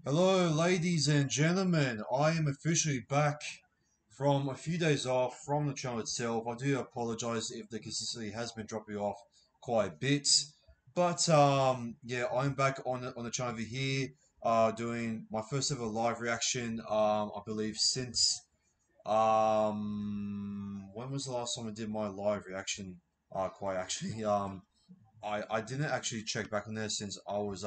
Hello, ladies and gentlemen. I am officially back from a few days off from the channel itself. I do apologize if the consistency has been dropping off quite a bit, but yeah, I'm back on the channel over here, doing my first ever live reaction. I believe since when was the last time I did my live reaction? Quite actually. I didn't actually check back on there since I was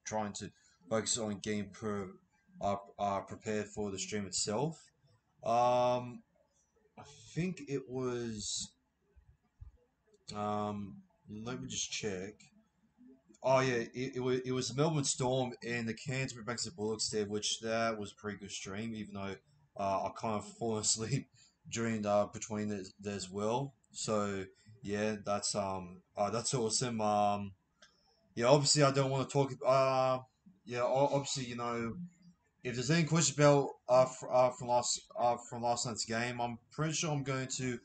trying to focus on getting prepared for the stream itself. I think it was let me just check. Oh yeah, it was the Melbourne Storm and the Canterbury Bankers Bulldogs there, which that was a pretty good stream, even though I kind of fall asleep during between there as well. So yeah, that's awesome. Yeah, obviously I don't want to talk. Yeah, obviously if there's any question about from last night's game, I'm pretty sure I'm going to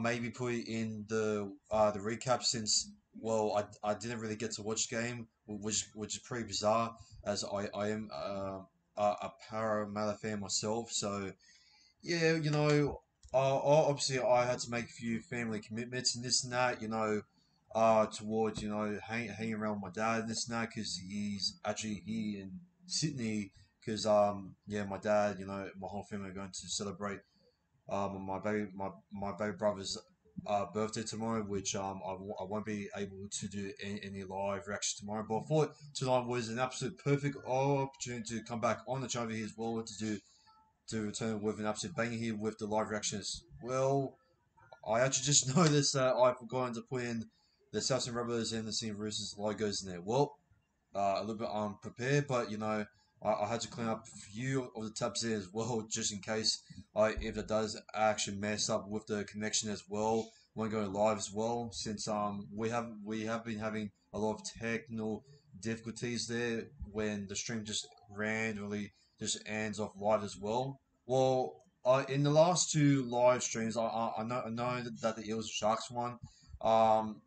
maybe put it in the recap since well I didn't really get to watch the game, which is pretty bizarre as I am a Parramatta fan myself. So yeah, obviously I had to make a few family commitments and this and that, towards, hanging around with my dad and this and that, because he's actually here in Sydney, because, yeah, my dad, my whole family are going to celebrate, my baby brother's, birthday tomorrow, which, I won't be able to do any live reaction tomorrow, but I thought tonight was an absolute perfect opportunity to come back on the channel here as well to return with an absolute banger here with the live reactions. Well, I actually just noticed that I've forgotten to put in the Southern Rebels and the Sydney Roosters logos in there. Well, a little bit unprepared, but I had to clean up a few of the tabs there as well, just in case if it does actually mess up with the connection as well when going live as well. Since we have been having a lot of technical difficulties there when the stream just randomly just ends off live as well. Well, in the last two live streams, I know that the Eels Sharks one, um,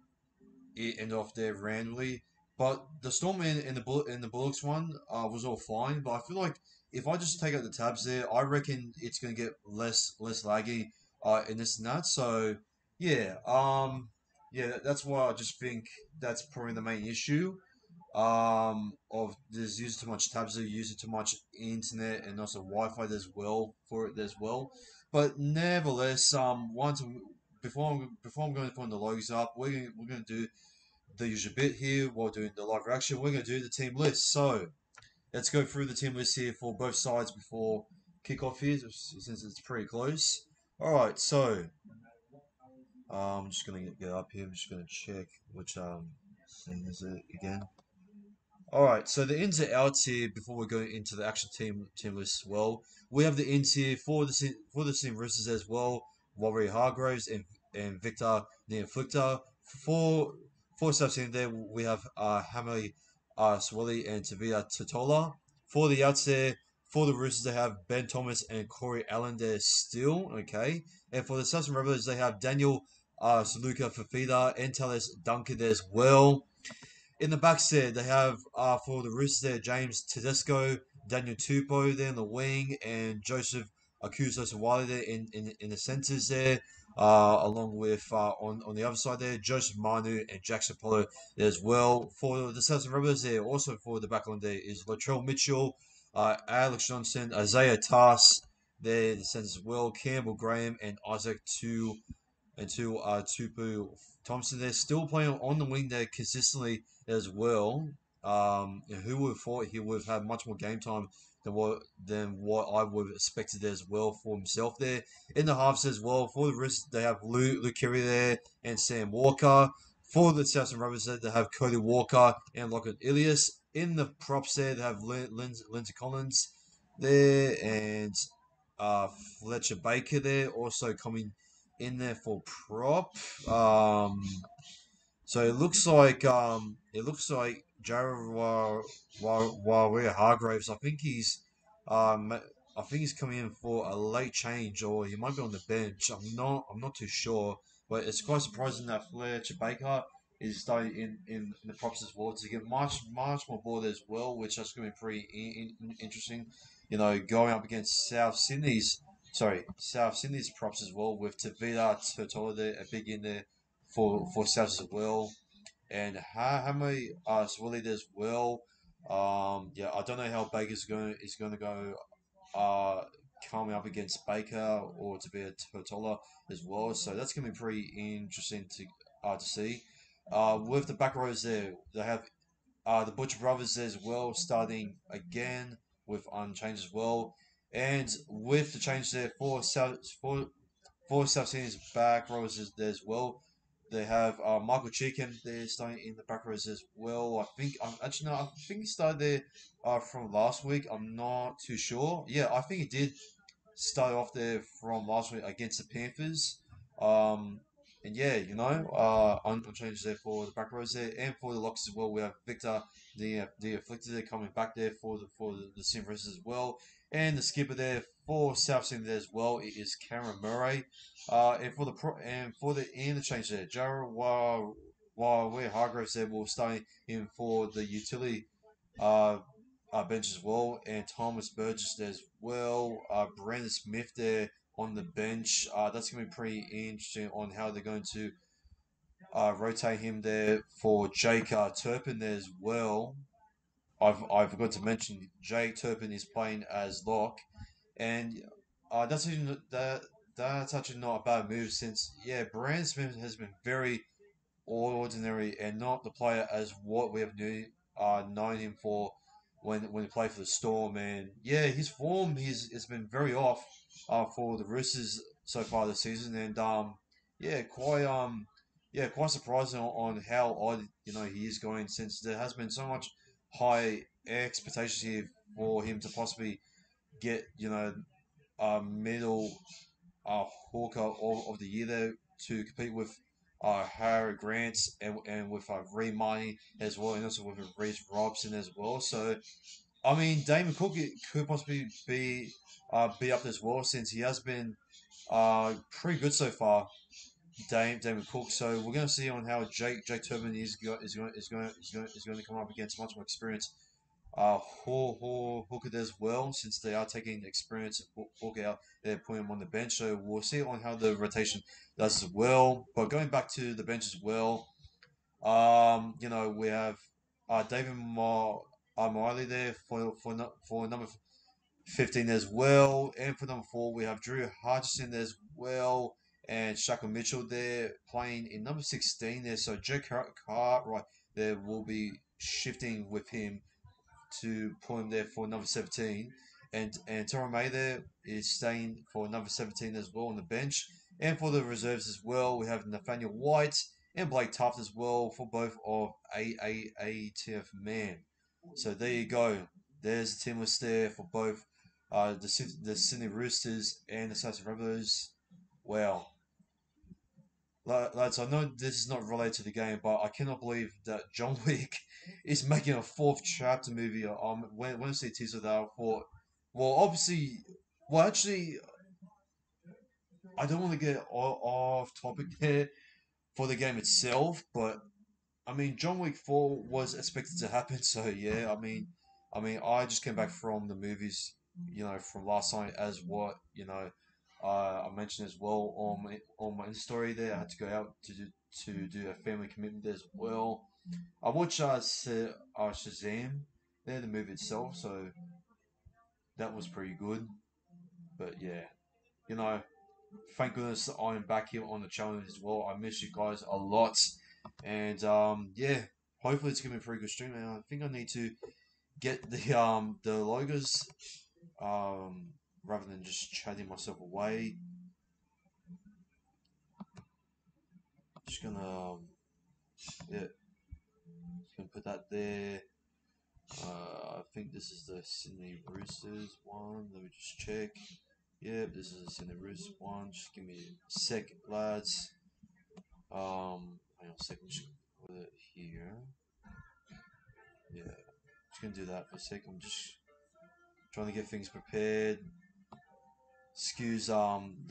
it ended off there randomly. But the Storm in the Bullocks one was all fine. But I feel like if I just take out the tabs there, I reckon it's gonna get less laggy in this and that. So yeah, yeah, that's why I just think that's probably the main issue. Of there's using too much tabs, they're using too much internet and also Wi-Fi as well for it as well. But nevertheless, once before I'm going to put the logos up, we're going to do the usual bit here while doing the live reaction. We're going to do the team list. So let's go through the team list here for both sides before kickoff here, since it's pretty close. All right, so I'm just going to get up here. I'm just going to check which thing is it again. All right, so the ins and outs here before we go into the actual team list as well. We have the ins here for the Sydney Roosters as well. Warrior Hargroves and Victor the Inflictor. For South Sydney there we have Hamley Swilly and Tavia Totola. For the outs there for the Roosters they have Ben Thomas and Corey Allen there still. Okay, and for the Southern Rebels they have Daniel Saluka Fafita and Talis Duncan there as well. In the back set, they have for the Roosters there James Tedesco, Daniel Tupou there in the wing, and Joseph Akuso Sawali there in the centres there, along with on the other side there Joseph Manu and Jackson Polo there as well. For the Southern Rebels there, also for the back line there is Latrell Mitchell, Alex Johnson, Isaiah Tass there in the centres as well, Campbell Graham and Isaac Two Tupu Thompson. They're still playing on the wing there consistently as well. Who would have thought he would have had much more game time than what I would have expected as well for himself there. In the halves as well, for the rest, they have Luke Kerry there and Sam Walker. For the Southern Rovers, they have Cody Walker and Lachlan Ilias. In the props there, they have Lindsay Collins there and Fletcher Baker there also coming in there for prop. So it looks like Jared Warrior Hargraves. I think he's coming in for a late change, or he might be on the bench. I'm not too sure, but it's quite surprising that Fletcher Baker is starting in the props as well to get much more board as well, which is going to be pretty interesting. You know, going up against South Sydney's props as well with Tavita Turtola there, a big in there for South as well, and Hammy Swilly as well. Yeah, I don't know how Baker's going to go uh, coming up against Baker or to be a Totola as well. So that's going to be pretty interesting to see. With the back rows there, they have the Butcher Brothers as well, starting again with unchanged as well. And with the change there for South Sydney's back rows there as well. They have Michael Chicken there starting in the back rows as well. I think actually no, I think he started there from last week. I'm not too sure. Yeah, I think he did started off there from last week against the Panthers. Um, and yeah, you know, unchanged there for the back rows there, and for the locks as well. We have Victor, the afflicted there coming back there for the Simvers as well, and the skipper there for South Sydney there as well. It is Cameron Murray, and for the interchange there, Jarrah while we're Hargraves there will start in for the utility uh, bench as well, and Thomas Burgess there as well. Brandon Smith there on the bench. That's going to be pretty interesting on how they're going to rotate him there for Jake Turpin there as well. I forgot to mention Jake Turpin is playing as lock, and that's actually not a bad move since yeah, Brandon Smith has been very ordinary and not the player as what we have known him for when he played for the Storm. And yeah, his form he's has been very off for the Roosters so far this season. And yeah, quite surprising on how odd he is going since there has been so much high expectations here for him to possibly get middle hawker of the year there to compete with Harry Grants and with Reed Marnie as well, and also with Reece Robson as well. So I mean, Damon Cook could possibly be up as well since he has been pretty good so far. Damon Cook. So we're going to see on how Jake Tubman is going to come up against much more experience Hawker as well, since they are taking experience Hawker out, they're putting him on the bench. So we'll see on how the rotation does as well. But going back to the bench as well, we have David Miley there for number 15 as well, and for number 4 we have Drew Hutchison as well, and Shaka Mitchell there playing in number 16 there. So Joe Cartwright there will be shifting with him to put him there for number 17. And Toro May there is staying for number 17 as well on the bench. And for the reserves as well, we have Nathaniel White and Blake Tuft as well for both of AAATF man. So there you go. There's the team list there for both the Sydney Roosters and the South Rabbitohs. Wow. Lads, I know this is not related to the game, but I cannot believe that John Wick is making a fourth chapter movie. When I see teaser that I thought, well, obviously, well, actually, I don't want to get off topic there for the game itself, but I mean, John Wick 4 was expected to happen, so yeah, I just came back from the movies, from last night as what, I mentioned as well on my story there. I had to go out to do a family commitment as well. I watched Shazam there, the movie itself, so that was pretty good. But yeah, you know, thank goodness I'm back here on the channel as well. I miss you guys a lot, and yeah, hopefully it's gonna be a pretty good stream. And I think I need to get the logos um rather than just chatting myself away. Just gonna yeah, just gonna put that there. I think this is the Sydney Roosters one. Let me just check. Yep, this is the Sydney Roosters one. Just give me a sec, lads. Hang on a second. Just put it here. Yeah, just gonna do that for a sec. I'm just trying to get things prepared. Excuse the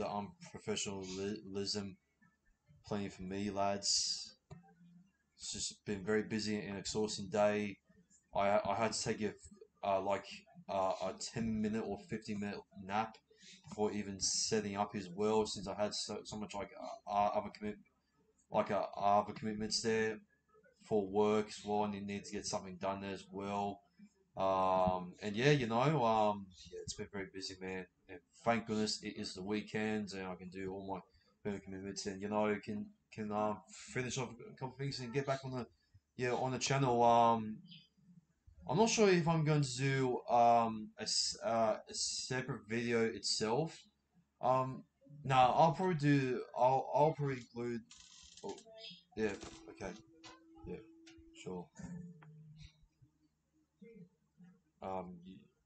unprofessionalism playing for me, lads. It's just been very busy and exhausting day. I had to take like a 10 minute or 15 minute nap before even setting up as well, since I had so much like other commitments there for work as well, and you need to get something done there as well. And yeah, yeah, it's been very busy, man. And thank goodness it is the weekends, and I can do all my further commitments, and can finish off a couple of things and get back on the channel. I'm not sure if I'm going to do a separate video itself. Um, no, I'll probably include. Oh, yeah, okay, yeah, sure.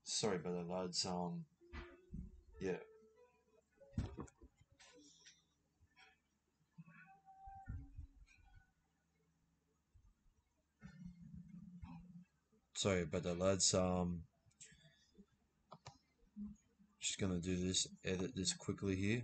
Sorry about that, lads. Yeah. Sorry about that, lads. Just gonna do this, edit this quickly here.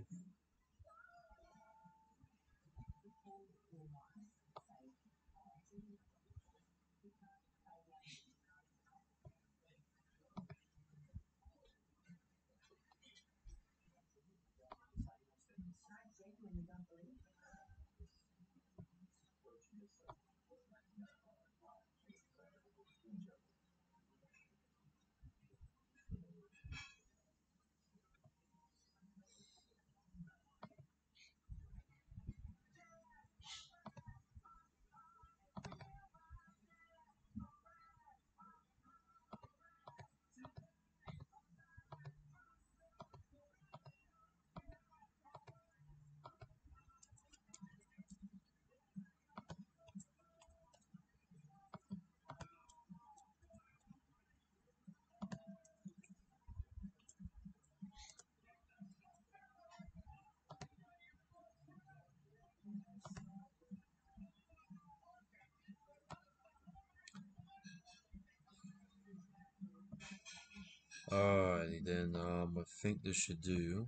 Alrighty then. I think this should do.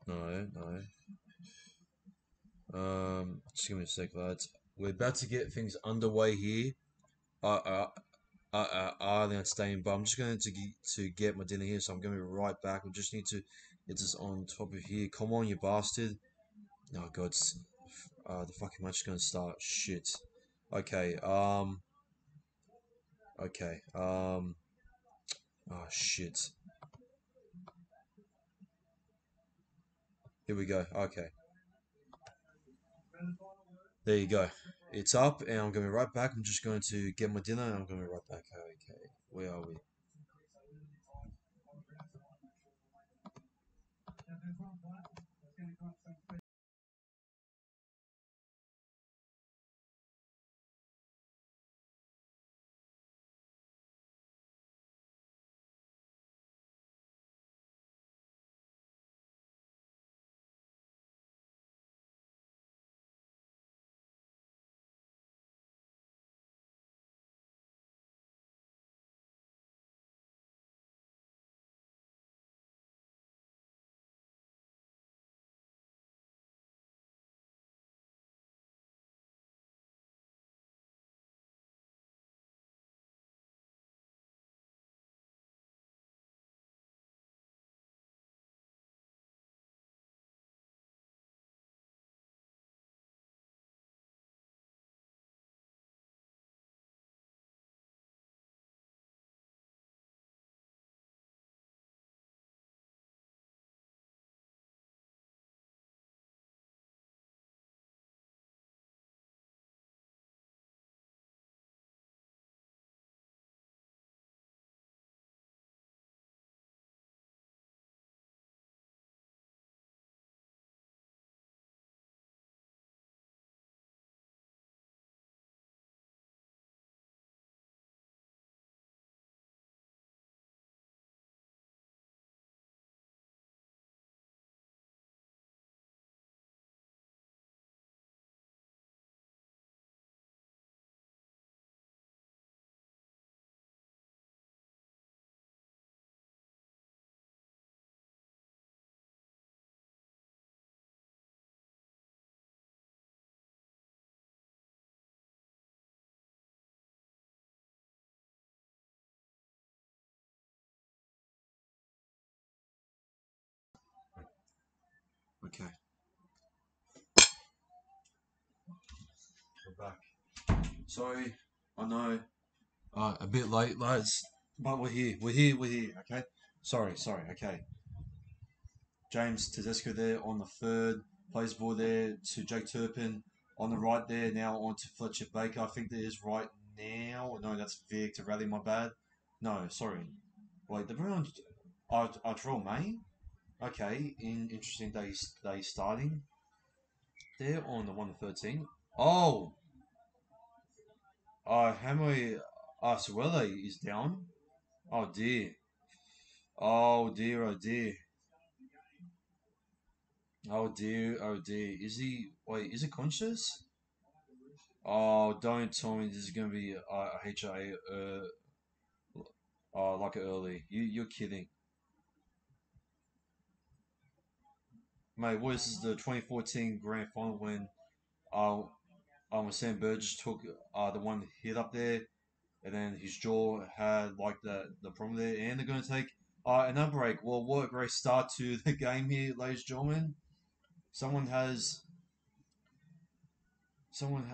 No, no. Just give me a sec, lads. We're about to get things underway here. I think it's staying, but I'm just going to get my dinner here, so I'm going to be right back. We just need to get this on top of here. Come on, you bastard! Oh god, the fucking match is going to start. Shit. Okay. Okay. Oh shit. Here we go. Okay. There you go. It's up, and I'm going to be right back. I'm just going to get my dinner, and I'm going to be right back. Okay. Where are we? Okay, we're back. Sorry, I know, a bit late, lads, but we're here. We're here. We're here. Okay. Sorry. Okay. James Tedesco there on the third. Plays ball there to Jake Turpin on the right there. Now on to Fletcher Baker. I think that is right now. No, that's Vic to rally. My bad. No, sorry. Wait, the Bruins. Artrell May. Okay, interesting day starting there on the 1-13. Oh, Hamwe Arsuele is down. Oh dear. Oh dear. Oh dear. Oh dear. Oh dear. Is he? Wait, is he conscious? Oh, don't tell me this is gonna be a HIA. Like early. You're kidding, mate. What is this? The 2014 Grand Final when uh Sam Burgess took the one hit up there, and then his jaw had like the problem there, and they're gonna take another break. Well, what a great start to the game here, ladies and gentlemen. Someone has someone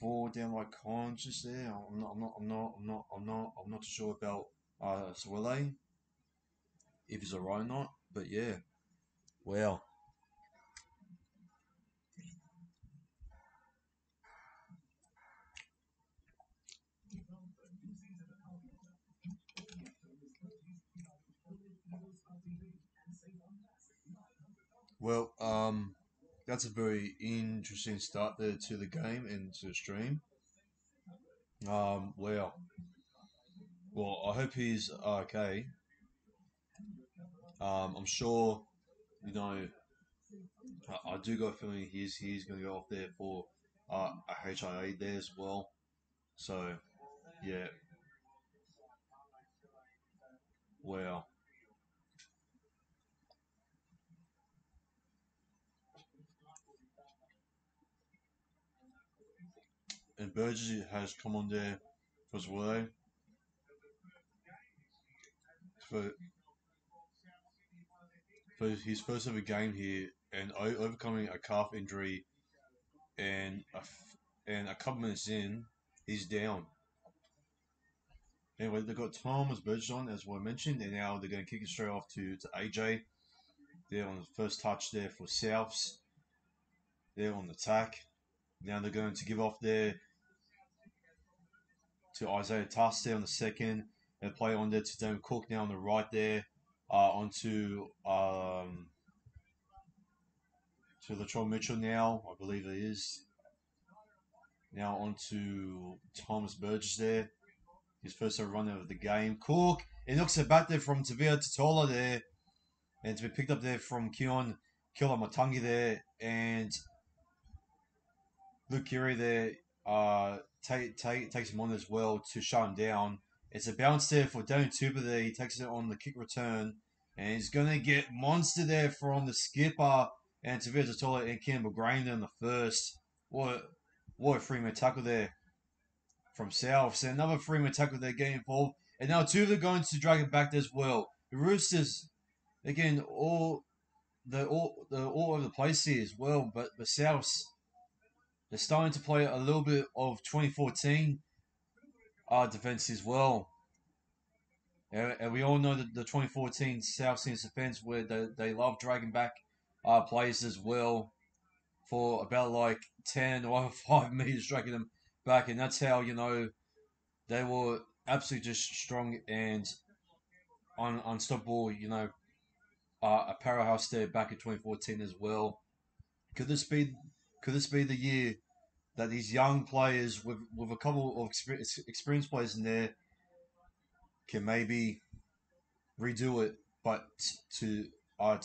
fall down like conscious there. I'm not too sure about Swile if he's alright or not. But yeah, well, well, that's a very interesting start there to the game and to the stream. Well, I hope he's okay. I'm sure you know. I do got a feeling he's going to go off there for a HIA there as well. So yeah, well, and Burgess has come on there as well for his first ever game here and overcoming a calf injury and and a couple minutes in, he's down. Anyway, they've got Thomas Burgess on as well mentioned, and now they're going to kick it straight off to AJ. There on the first touch there for Souths. There on the attack. Now they're going to give off there to Isaiah Tuss there on the second, and play on there to Damon Cook now on the right there, onto to Latrell Mitchell now, I believe it is. Now onto Thomas Burgess there. His first ever run of the game. Cook, it knocks it back there from Tavia Totola there, and it's been picked up there from Keon Kilamatangi there, and Luke Keary there takes him on as well to shut him down. It's a bounce there for Daniel Tuber there. He takes it on the kick return, and he's going to get monster there from the skipper and Tavia Totola and Campbell Grain in the first. What a three-man tackle there from South. And another three-man tackle there getting involved. And now two of them going to drag it back as well. The Roosters, again, all over the place here as well. But the Souths, they're starting to play a little bit of 2014 defense as well. And we all know that the 2014 South Scenes defense where they love dragging back players as well for about like 10 or 5 meters dragging them back. And that's how, they were absolutely just strong and unstoppable, a powerhouse there back in 2014 as well. Could this be the year that these young players with a couple of experienced players in there can maybe redo it, but to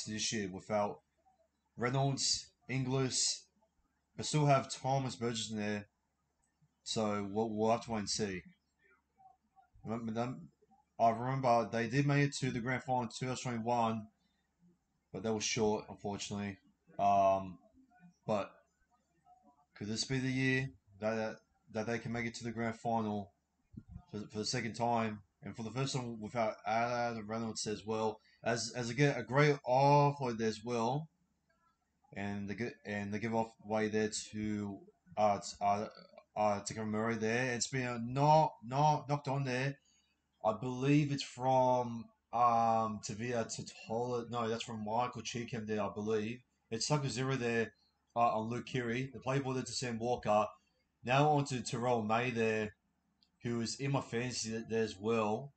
this year without Reynolds, Inglis, but still have Thomas Burgess in there. So we'll have to wait and see. I remember they did make it to the grand final in 2021, but they were short, unfortunately. But could this be the year that they can make it to the grand final for the second time? and for the first time without Adam Reynolds as well, as a great offload as well, and they give off way there to Kevin Murray there, and it's been not knocked on there. I believe it's from Tavia Totola. No, that's from Michael Cheekham there, I believe. It's stuck a zero there on Luke Keary. The play ball there to Sam Walker. Now on to Terrell May there, who is in my fantasy there as well.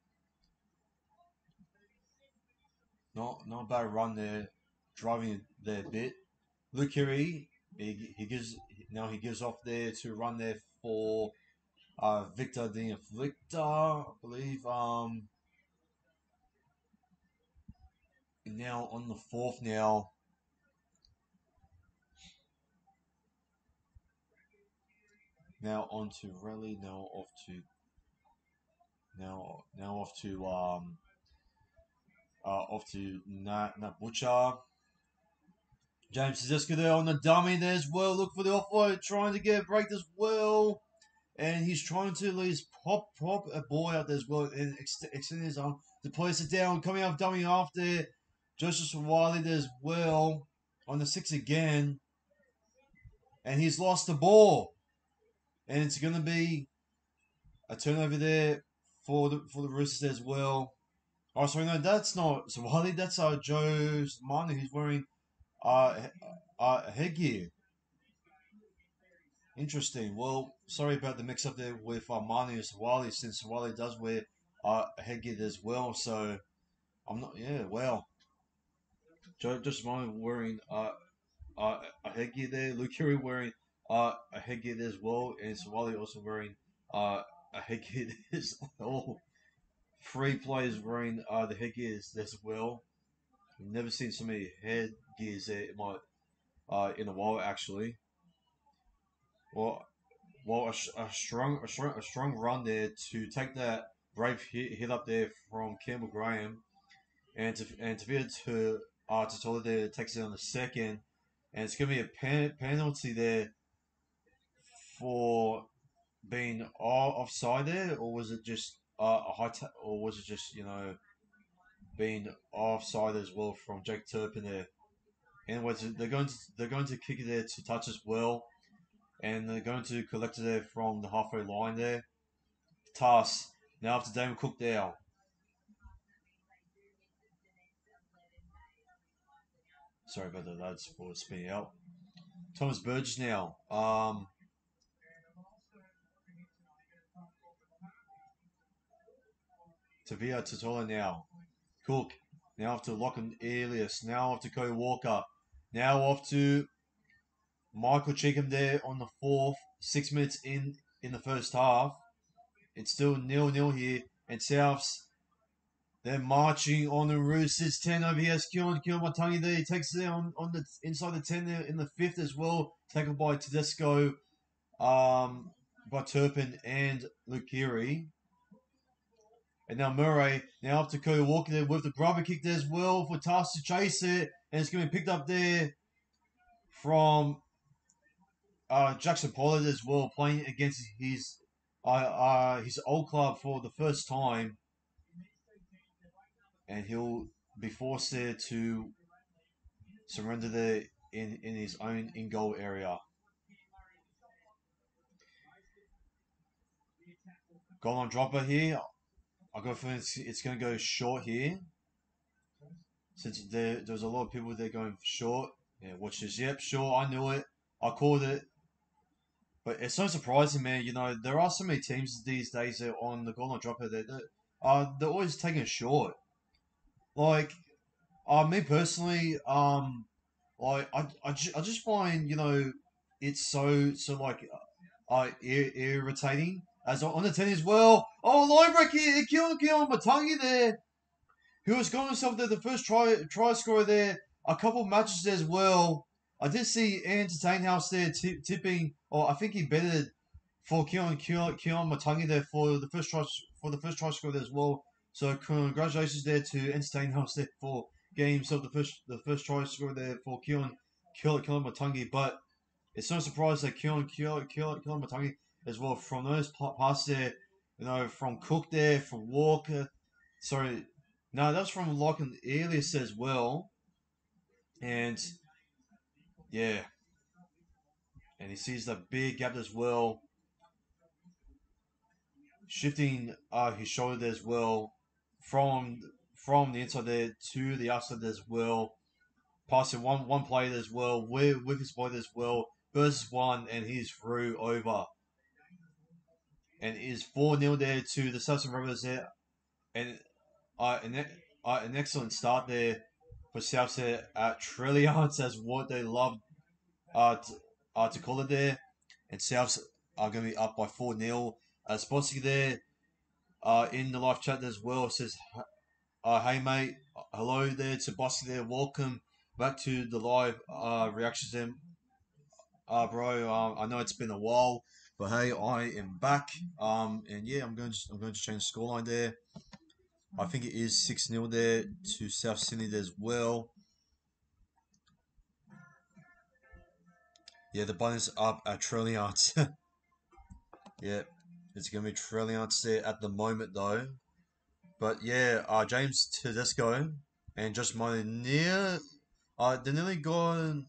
Not a bad run there, driving there a bit. Luke Keary, he gives off there to run there for Victor the Inflictor, I believe. Now on the fourth now. Now on to Relly. Now off to Nat Butcher. James Tedesco there on the dummy there as well. Look for the offload, trying to get a break as well. And he's trying to at least pop a ball out there as well and extend his arm to place it down. Coming out dummy after Joseph Wiley there as well on the 6 again. And he's lost the ball. And it's going to be a turnover there for the Roosters as well. Oh, sorry, no, that's not Wiley. That's Joe Manu who's wearing headgear. Interesting. Well, sorry about the mix-up there with Manu and Wally, since Wally does wear headgear as well. So I'm not. Yeah, well, just Manu wearing a headgear there. Luke Curry wearing a headgear there as well, and Wally also wearing a headgear as well. Three players wearing the headgears as well. I've never seen so many headgears there in a while actually. Well, a strong run there to take that brave hit up there from Campbell Graham, and to be able to Tola there takes it on the second, and it's gonna be a penalty there for being offside there, or was it just or was it just being offside as well from Jake Turpin there? Anyways, they're going to kick it there to touch as well, and they're going to collect it there from the halfway line there. Task now after Damon Cook now. Sorry about that, lads, for spinning out. Thomas Burgess now. Tavia Totola now. Cook. Now off to Lachlan Elias. Now off to Cody Walker. Now off to Michael Cheekham there on the fourth. 6 minutes in the first half. It's still 0-0 here. And Souths, they're marching on the Roosters. 10 over here. Keelan Matangi there. He takes it there on the inside the 10 there in the fifth as well. Taken by Tedesco, by Turpin and Lukiri. And now Murray, now up to Cody Walker there with the grubber kick there as well for Task to chase it. And it's going to be picked up there from Jackson Pollard as well, playing against his old club for the first time. And he'll be forced there to surrender there in his own in-goal area. Goal on dropper here. I got a feeling it's going to go short here. Since there's a lot of people there going short. Yeah, watch this. Yep, sure, I knew it. I called it. But it's so surprising, man. There are so many teams these days that on the goal line dropper that they're always taking it short. Like, me personally, like I just find it's so like irritating. As on the 10 as well. Oh, line break here. Keelan Matangi there, who has got himself there the first try scorer there. A couple of matches there as well. I did see Entertain House there tipping, or I think he betted for Keelan Matangi there for the first try scorer there as well. So congratulations there to Entertain House there for getting himself the first try scorer there for Keelan Matangi. But it's no surprise that Keelan Matangi as well from those passes there. from Cook there, from Walker. Sorry, no, that's from Lachlan Elias as well. And yeah, and he sees the big gap as well, shifting his shoulder as well from the inside there to the outside as well, passing one player as well with his body as well versus one, and he's through over, and is 4-0 there to the Southern Rovers there, and an excellent start there for South there at Trillions as what they love to call it there, and Souths are going to be up by 4-0. Spotsy there in the live chat as well says, hey mate, hello there to Bossy there, welcome back to the live reactions there, bro. I know it's been a while, but hey, I am back. And yeah, I'm going to change the scoreline there. I think it is 6-0 there to South Sydney there as well. Yeah, the bonus up at Trillions. Yeah, it's going to be Trillions there at the moment though. But yeah, James Tedesco and just my near, they're nearly gone.